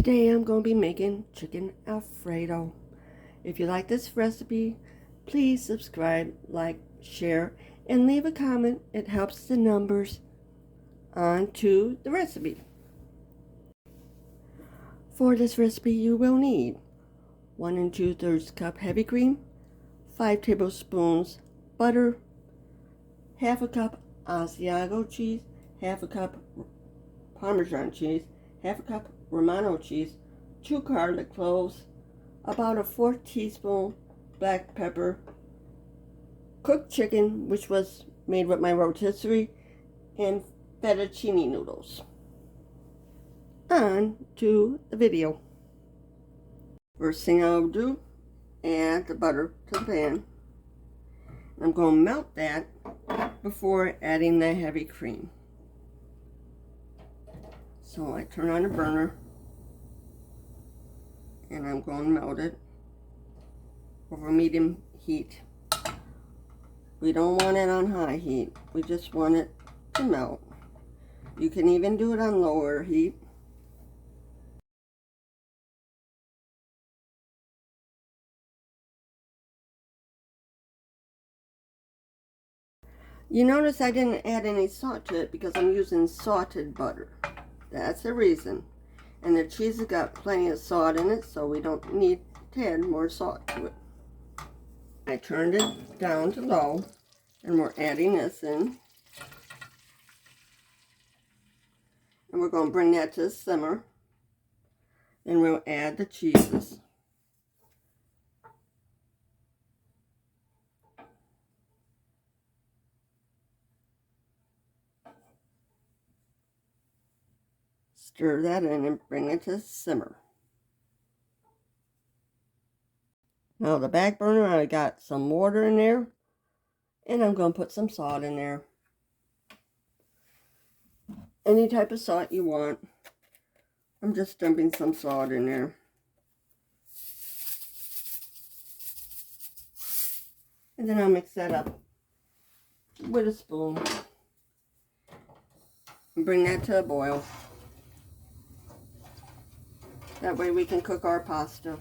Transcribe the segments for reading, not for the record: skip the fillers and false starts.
Today I'm going to be making chicken Alfredo. If you like this recipe, please subscribe, like, share, and leave a comment. It helps the numbers onto the recipe. For this recipe you will need 1 2/3 cup heavy cream, 5 tablespoons butter, half a cup Asiago cheese, half a cup Parmesan cheese, half a cup Ramono cheese, 2 garlic cloves, about a 4th teaspoon black pepper, cooked chicken, which was made with my rotisserie, and fettuccine noodles. On to the video. First thing I'll do, add the butter to the pan. I'm going to melt that before adding the heavy cream. So I turn on the burner and I'm going to melt it over medium heat. We don't want it on high heat. We just want it to melt. You can even do it on lower heat. You notice I didn't add any salt to it because I'm using salted butter. That's the reason. And the cheese has got plenty of salt in it, so we don't need to add more salt to it. I turned it down to low, and we're adding this in. And we're going to bring that to a simmer. Then we'll add the cheeses. Stir that in and bring it to simmer. Now the back burner, I got some water in there, and I'm going to put some salt in there. Any type of salt you want. I'm just dumping some salt in there. And then I'll mix that up with a spoon. And bring that to a boil. That way we can cook our pasta.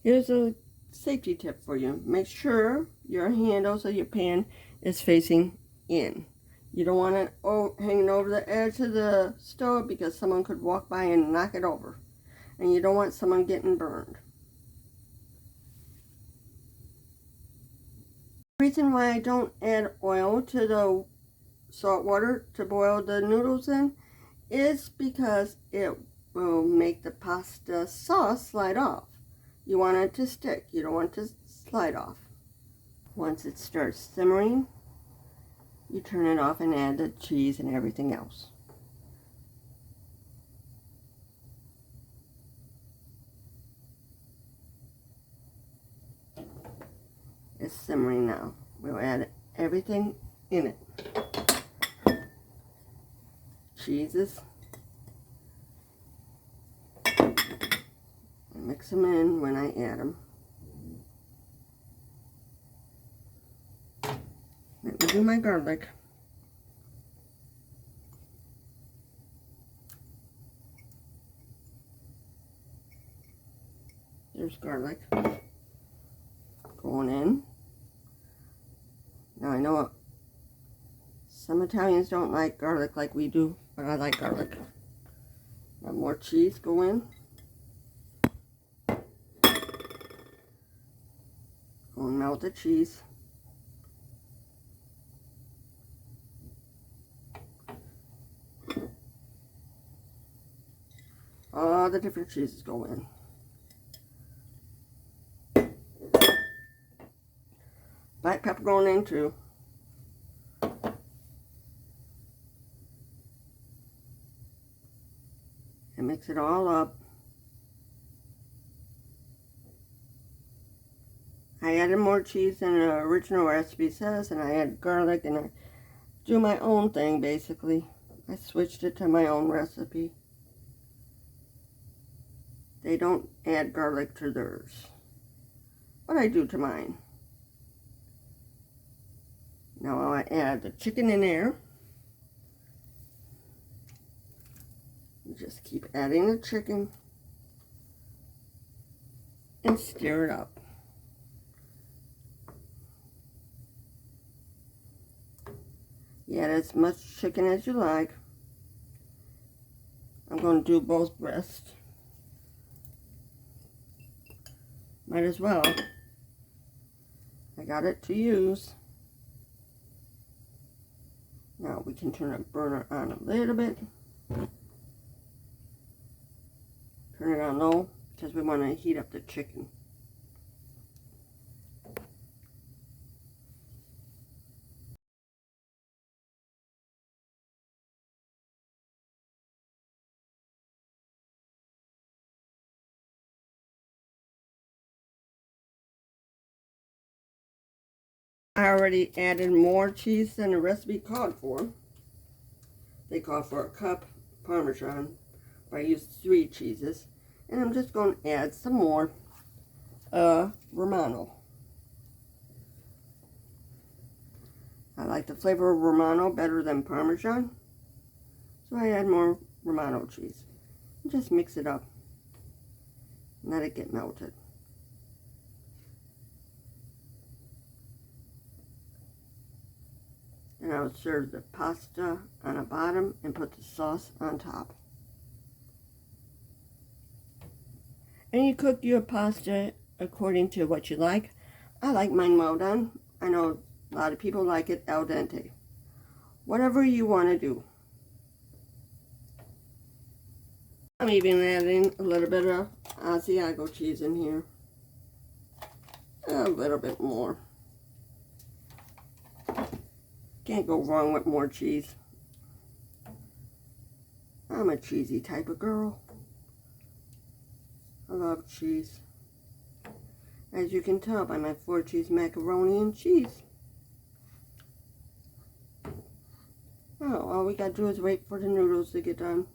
Here's a safety tip for you. Make sure your handles of your pan is facing in. You don't want it hanging over the edge of the stove because someone could walk by and knock it over. And you don't want someone getting burned. The reason why I don't add oil to the salt water to boil the noodles in is because it will make the pasta sauce slide off. You want it to stick. You don't want it to slide off. Once it starts simmering, you turn it off and add the cheese and everything else. It's simmering now. We'll add everything in it. Cheeses. And mix them in when I add them. Let me do my garlic. There's garlic going in. Now I know some Italians don't like garlic like we do, but I like garlic. Let more cheese go in. Go and melt the cheese. All the different cheeses go in. Black pepper going in too. And mix it all up. I added more cheese than the original recipe says, and I add garlic, and I do my own thing basically. I switched it to my own recipe. They don't add garlic to theirs, but I do to mine. Now I'll add the chicken in there. just keep adding the chicken and stir it up. You add as much chicken as you like. I'm going to do both breasts. Might as well. I got it to use. Now we can turn the burner on a little bit. Turn it on low because we want to heat up the chicken. I already added more cheese than the recipe called for. They call for a cup Parmesan, but I used 3 cheeses. And I'm just going to add some more Ramono. I like the flavor of Ramono better than Parmesan, so I add more Ramono cheese. And just mix it up and let it get melted. And I would serve the pasta on the bottom and put the sauce on top. And you cook your pasta according to what you like. I like mine well done. I know a lot of people like it al dente. Whatever you want to do. I'm even adding a little bit of Asiago cheese in here. A little bit more. Can't go wrong with more cheese. I'm a cheesy type of girl. I love cheese. As you can tell by my 4-cheese macaroni and cheese. Oh, all we gotta do is wait for the noodles to get done.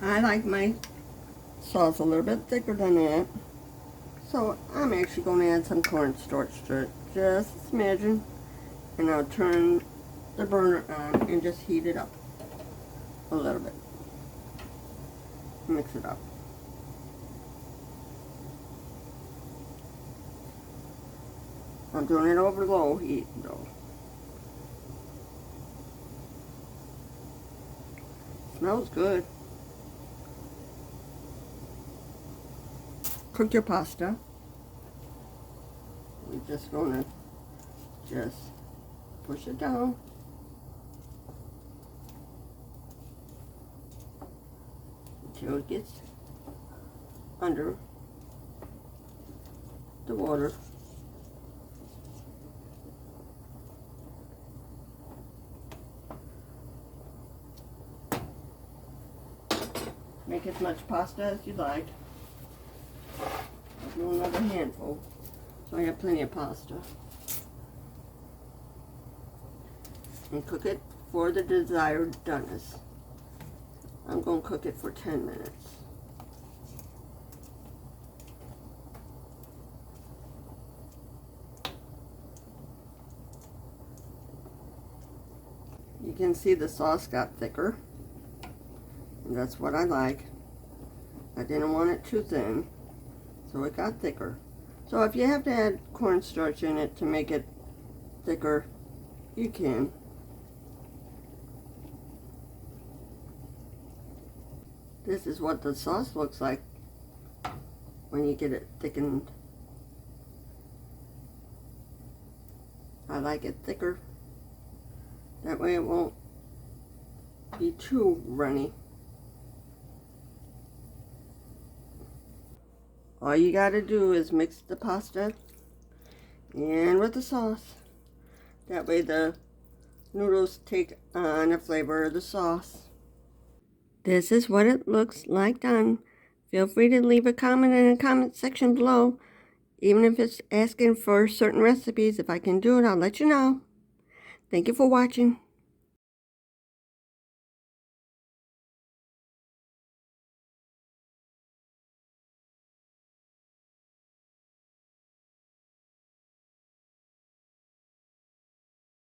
I like my sauce a little bit thicker than that. So I'm actually going to add some cornstarch to it, just a smidgen, and I'll turn the burner on and just heat it up a little bit. Mix it up. I'm doing it over low heat though. Smells good. Cook your pasta. We're just going to push it down. Until it gets under the water. Make as much pasta as you like. I'll do another handful, so I have plenty of pasta. And cook it for the desired doneness. I'm going to cook it for 10 minutes. You can see the sauce got thicker, and that's what I like. I didn't want it too thin, so it got thicker. So if you have to add cornstarch in it to make it thicker, you can. This is what the sauce looks like when you get it thickened. I like it thicker. That way it won't be too runny. All you gotta do is mix the pasta in with the sauce. That way the noodles take on the flavor of the sauce. This is what it looks like done. Feel free to leave a comment in the comment section below. Even if it's asking for certain recipes, if I can do it, I'll let you know. Thank you for watching.